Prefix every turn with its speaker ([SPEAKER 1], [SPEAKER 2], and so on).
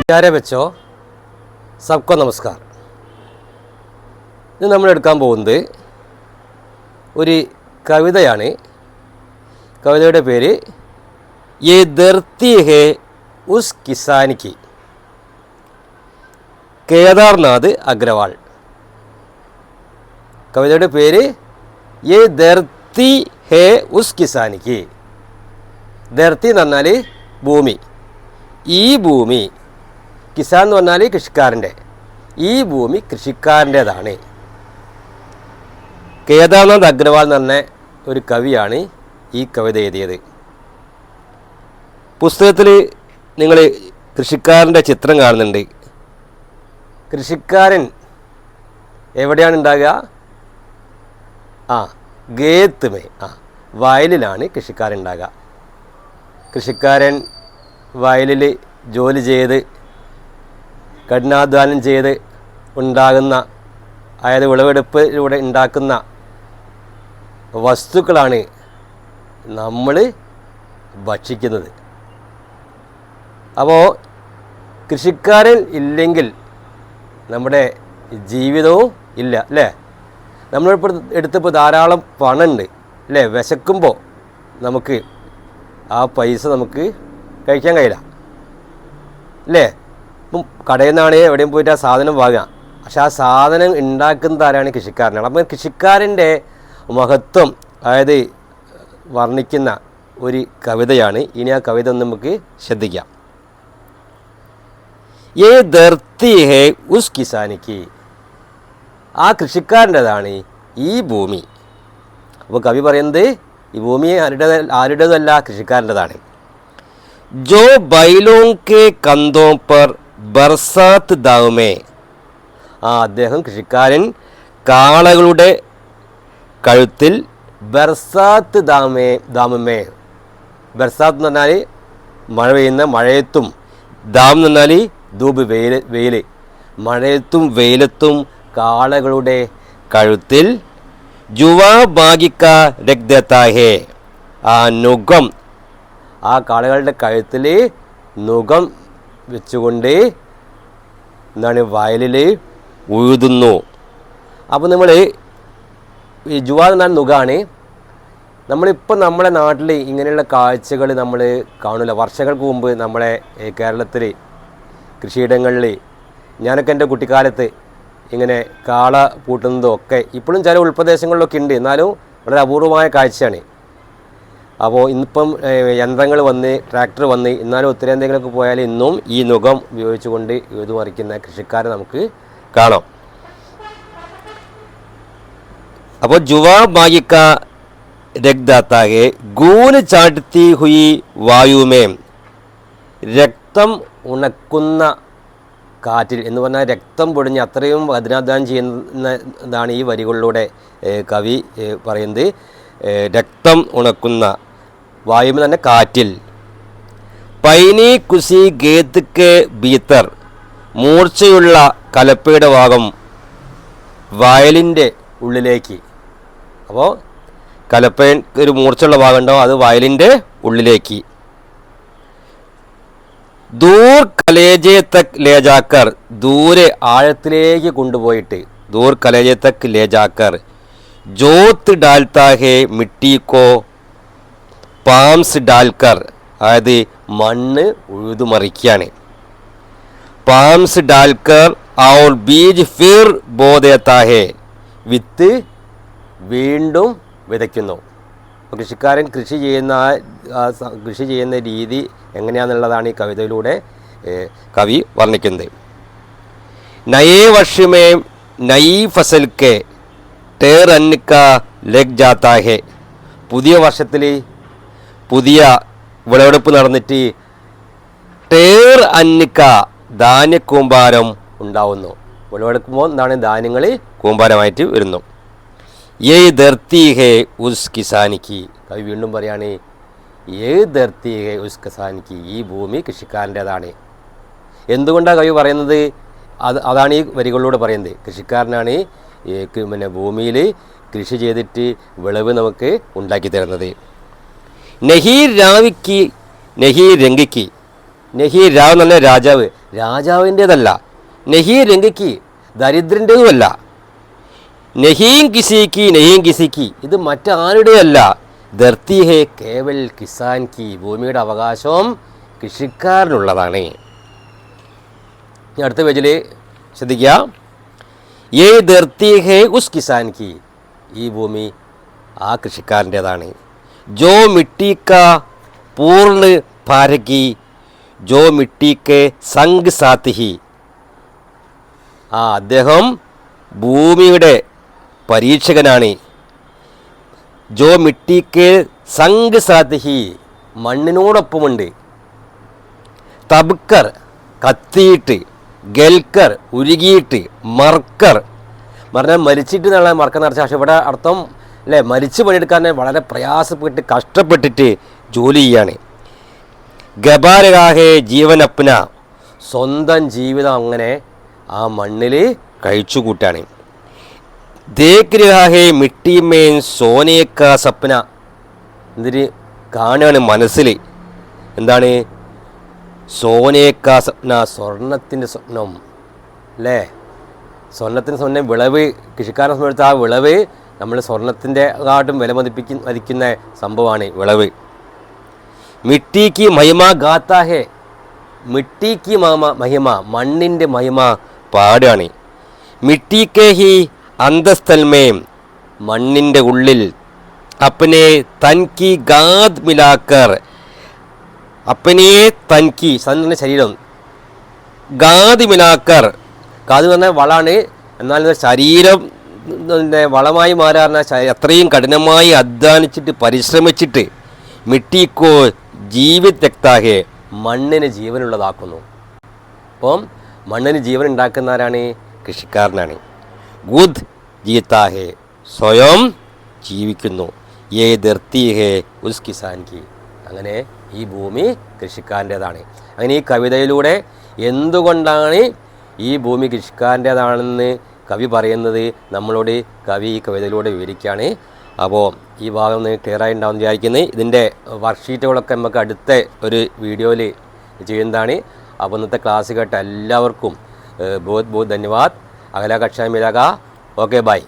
[SPEAKER 1] प्यारे बच्चों, सबको नमस्कार. ഇന്ന് നമ്മൾ എടുക്കാൻ പോകുന്നത് ഒരു കവിതയാണ്. കവിതയുടെ പേര് യേ ധർത്തി ഹേ ഉസ് കിസാൻ കി, കേദാർനാഥ് അഗ്രവാൾ. കവിതയുടെ പേര് യേ ധർത്തി ഹേ ഉസ് കിസാൻ കി. ധർത്തി എന്ന് പറഞ്ഞാൽ ഭൂമി. ഈ ഭൂമി, കിസാൻ എന്ന് പറഞ്ഞാൽ കൃഷിക്കാരൻ്റെ, ഈ ഭൂമി കൃഷിക്കാരൻ്റേതാണ്. കേദാർനാഥ് അഗ്രവാൾ എന്ന് പറഞ്ഞ ഒരു കവിയാണ് ഈ കവിത എഴുതിയത്. പുസ്തകത്തിൽ നിങ്ങൾ കൃഷിക്കാരൻ്റെ ചിത്രം കാണുന്നുണ്ട്. കൃഷിക്കാരൻ എവിടെയാണ് ഉണ്ടാകുക? ഗേത്ത് മേ, വയലിലാണ് കൃഷിക്കാരൻ ഉണ്ടാകുക. കൃഷിക്കാരൻ വയലിൽ ജോലി ചെയ്ത് കഠിനാധ്വാനം ചെയ്ത് ഉണ്ടാകുന്ന, അതായത് വിളവെടുപ്പിലൂടെ ഉണ്ടാക്കുന്ന വസ്തുക്കളാണ് നമ്മൾ ഭക്ഷിക്കുന്നത്. അപ്പോൾ കൃഷിക്കാരൻ ഇല്ലെങ്കിൽ നമ്മുടെ ജീവിതവും ഇല്ല, അല്ലേ? നമ്മളിപ്പോൾ എടുത്തപ്പോൾ ധാരാളം പണമുണ്ട്, അല്ലേ? വിശക്കുമ്പോൾ നമുക്ക് ആ പൈസ നമുക്ക് കഴിക്കാൻ കഴിയില്ല, അല്ലേ? ഇപ്പം കടയിൽ നിന്നാണ് എവിടെയും പോയിട്ട് ആ സാധനം വാങ്ങാം. പക്ഷെ ആ സാധനം ഉണ്ടാക്കുന്നത് ആരാണ്? കൃഷിക്കാരനാണ്. അപ്പം കൃഷിക്കാരൻ്റെ മഹത്വം അതായത് വർണ്ണിക്കുന്ന ഒരു കവിതയാണ്. ഇനി ആ കവിത ഒന്ന് നമുക്ക് ശ്രദ്ധിക്കാം. യേ ധർത്തി ഹേ ഉസ് കിസാനിക്ക്, ആ കൃഷിക്കാരൻ്റെതാണ് ഈ ഭൂമി. അപ്പോൾ കവി പറയുന്നത് ഈ ഭൂമി ആരുടേതല്ല, കൃഷിക്കാരൻ്റെതാണ്. ജോ ബൈലോं के कंधों पर बरसात दाव में, അദ്ദേഹം കൃഷിക്കാരൻ കാളകളുടെ കഴുത്തിൽ ബർസാത്ത് ദാമമേ, ബർസാത്ത് എന്ന് പറഞ്ഞാൽ മഴ പെയ്യുന്ന മഴയത്തും, ദാം എന്ന് പറഞ്ഞാൽ ധൂപ് വെയിൽ, മഴയത്തും വെയിലത്തും കാളകളുടെ കഴുത്തിൽ ജുവാ ബാഗിക്ക രക്തത്താഹേ, ആ നുകം, ആ കാളകളുടെ കഴുത്തിൽ നുകം വെച്ചുകൊണ്ട് എന്താണ് വയലിൽ ഉഴുതുന്നു. അപ്പോൾ നമ്മൾ ഈ ജുവാ എന്നാൽ നുകാണ്. നമ്മളിപ്പോൾ നമ്മുടെ നാട്ടിൽ ഇങ്ങനെയുള്ള കാഴ്ചകൾ നമ്മൾ കാണില്ല. വർഷങ്ങൾക്ക് മുമ്പ് നമ്മളെ കേരളത്തിൽ കൃഷിയിടങ്ങളിൽ ഞാനൊക്കെ എൻ്റെ കുട്ടിക്കാലത്ത് ഇങ്ങനെ കാള പൂട്ടുന്നതും ഒക്കെ ഇപ്പോഴും ചില ഉൾപ്രദേശങ്ങളിലൊക്കെ ഉണ്ട്, എന്നാലും വളരെ അപൂർവമായ കാഴ്ചയാണ്. അപ്പോൾ ഇന്നിപ്പം യന്ത്രങ്ങൾ വന്ന്, ട്രാക്ടർ വന്ന്, എന്നാലും ഉത്തരേന്ത്യയിലൊക്കെ പോയാൽ ഇന്നും ഈ നുകം ഉപയോഗിച്ചുകൊണ്ട് ഇത് മറിക്കുന്ന കൃഷിക്കാരെ നമുക്ക് കാണാം. അപ്പോൾ ജുവാ ബാഗിക്ക രക്താത്താകെ ഗൂന് ചാട്ടത്തി ഹുയി വായുമേ, രക്തം ഉണക്കുന്ന കാറ്റിൽ എന്ന് പറഞ്ഞാൽ രക്തം പൊടിഞ്ഞ് അത്രയും കഠിനാധ്വാനം ചെയ്യുന്നതാണ് ഈ വരികളിലൂടെ കവി പറയുന്നത്. രക്തം ഉണക്കുന്ന വായുവിൽ തന്നെ കാറ്റിൽ. പൈനി കുസി ഗേത്ത്ക്ക് ഭീത്തർ, മൂർച്ചയുള്ള കലപ്പയുടെ ഭാഗം വയലിൻ്റെ ഉള്ളിലേക്ക്. അപ്പോൾ കലപ്പ ഒരു മൂർച്ചയുള്ള ഭാഗം ഉണ്ടാവും, അത് വയലിൻ്റെ ഉള്ളിലേക്ക്. ദൂർ കലേജെ തക് ലേജാക്കർ, ദൂരെ ആഴത്തിലേക്ക് കൊണ്ടുപോയിട്ട്, ദൂർ കലേജെ തക് ലേജാക്കർ ജോത്ത് ഡാൽത്താഹേ മിട്ടിക്കോ പാംസ് ഡാൽക്കർ, അതായത് മണ്ണ് ഉഴുതുമറിക്കുകയാണ്. പാംസ് ഡാൽക്കർ ഔർ ബീജ് ഫിർ ബോ ദേത്താ ഹേ, വിത്ത് വീണ്ടും വിതയ്ക്കുന്നു. അപ്പോൾ കൃഷിക്കാരൻ കൃഷി ചെയ്യുന്ന രീതി എങ്ങനെയാണെന്നുള്ളതാണ് ഈ കവിതയിലൂടെ കവി വർണ്ണിക്കുന്നത്. നയേ വർഷമേ നയി ഫസൽ കെ ടേർ അന്നിക്ക ലഗ് ജാത്താ ഹേ, പുതിയ വർഷത്തിൽ പുതിയ വിളവെടുപ്പ് നടന്നിട്ട് ടേർ അന്നിക്ക ധാന്യക്കൂമ്പാരം ഉണ്ടാവുന്നു. വിളവെടുക്കുമ്പോൾ എന്താണ്? ധാന്യങ്ങൾ കൂമ്പാരമായിട്ട് വരുന്നു. യേ ധർത്തി ഹേ ഉസ് കിസാനിക്ക്, കവി വീണ്ടും പറയാണ് യേ ധർത്തി ഹേ ഉസ് കിസാനിക്ക്, ഈ ഭൂമി കൃഷിക്കാരൻ്റേതാണ്. എന്തുകൊണ്ടാണ് കവി പറയുന്നത്? അതാണ് ഈ വരികളിലൂടെ പറയുന്നത്. കൃഷിക്കാരനാണ് പിന്നെ ഭൂമിയിൽ കൃഷി ചെയ്തിട്ട് വിളവ് നമുക്ക് ഉണ്ടാക്കി തരുന്നത്. നെഹീർ രാവിക്ക് നെഹീർ രംഗിക്ക്, നെഹീർ രാവ് എന്ന് പറഞ്ഞാൽ രാജാവ്, രാജാവിൻ്റേതല്ല. നെഹി രംഗയ്ക്ക് ദരിദ്രൻ്റേതുമല്ല. നെഹീം കിസിക്ക് ഇത് മറ്റാരുടെയല്ല. ധർത്തി ഹേ കേവൽ കിസാൻ കി, ഭൂമിയുടെ അവകാശം കൃഷിക്കാരനുള്ളതാണ്. അടുത്ത പേജിൽ ശ്രദ്ധിക്കുക. യേ ധർത്തി ഹേ ഉസ് കിസാൻ കി, ഈ ഭൂമി ആ കൃഷിക്കാരൻ്റേതാണ്. ജോ മിട്ടി കാ പൂർണ്ണ ഭാരകി, ജോ മിട്ടി കെ സംഗ് സാത്തിഹി, അദ്ദേഹം ഭൂമിയുടെ പരീക്ഷകനാണ്. ജോ മിട്ടി കെ സംഗ് സാത്തിഹി, മണ്ണിനോടൊപ്പമുണ്ട്. തബ്കർ കത്തിയിട്ട്, ഗൽക്കർ ഉരുകിയിട്ട്, മർക്കർ പറഞ്ഞാൽ മരിച്ചിട്ട് എന്നുള്ള മർക്കർ നിറച്ച. പക്ഷേ ഇവിടെ അർത്ഥം അല്ലേ, മരിച്ച് പണിയെടുക്കാൻ വളരെ പ്രയാസപ്പെട്ട് കഷ്ടപ്പെട്ടിട്ട് ജോലി ചെയ്യാണ്. ഗബാരകാഹെ ജീവൻ അപ്ന, സ്വന്തം ജീവിതം അങ്ങനെ ആ മണ്ണിൽ കഴിച്ചു കൂട്ടാണ്. ദേഖ് രഹാഹെ മിട്ടിമേൻ സോനേക്ക സപ്ന, എന്തിന് കാണുകയാണ് മനസ്സിൽ. എന്താണ്? സോനേക്ക സ്വപ്ന, സ്വർണത്തിൻ്റെ സ്വപ്നം അല്ലേ. സ്വർണത്തിൻ്റെ സ്വപ്നം, വിളവ്, കൃഷിക്കാരനെ സംബന്ധിച്ച് ആ വിളവ് നമ്മൾ സ്വർണത്തിൻ്റെ കാട്ടും വില മതിക്കുന്ന സംഭവമാണ് വിളവ്. മിട്ടിക്ക് മഹിമ ഗാത്താ ഹേ, മിട്ടിക്ക് മഹിമ, മണ്ണിൻ്റെ മഹിമ പാടാണ്. മിട്ടിക്കെ ഹി അന്തസ്ഥൽമേം, മണ്ണിൻ്റെ ഉള്ളിൽ. അപ്പനെ തൻകി ഗാദ് മിലാക്കർ, അപ്പനെ തൻകി സന്നിൻ്റെ ശരീരം, ഗാദ് മിലാക്കർ, ഗാദ് എന്ന് പറഞ്ഞാൽ വളമാണ്, എന്നാൽ ശരീരം വളമായി മാറാറുന്ന അത്രയും കഠിനമായി അധ്വാനിച്ചിട്ട് പരിശ്രമിച്ചിട്ട് മിട്ടിക്കോ ജീവിത് രക്താഹേ, മണ്ണിന് ജീവനുള്ളതാക്കുന്നു. അപ്പം മണ്ണിന് ജീവൻ ഉണ്ടാക്കുന്നവരാണ്? കൃഷിക്കാരനാണ്. ഗുദ് ജീത്താഹേ, സ്വയം ജീവിക്കുന്നു. യേ ധർത്തി ഹേ ഉസ് കിസാൻ കി, അങ്ങനെ ഈ ഭൂമി കൃഷിക്കാരൻ്റേതാണ്. അങ്ങനെ ഈ കവിതയിലൂടെ എന്തുകൊണ്ടാണ് ഈ ഭൂമി കൃഷിക്കാരൻ്റേതാണെന്ന് കവി പറയുന്നത് നമ്മളോട് കവി ഈ കവിതയിലൂടെ വിവരിക്കുകയാണ്. അപ്പോൾ ഈ ഭാഗം ഒന്ന് ക്ലിയറായി ഉണ്ടാവുമെന്ന് വിചാരിക്കുന്നത്. ഇതിൻ്റെ വർക്ക്ഷീറ്റുകളൊക്കെ നമുക്ക് അടുത്ത ഒരു വീഡിയോയിൽ ചെയ്യുന്നതാണ്. അപ്പോൾ ഇന്നത്തെ ക്ലാസ് കേട്ട എല്ലാവർക്കും बहुत बहुत धन्यवाद. अगला कक्षा में मिलेगा. Okay bye.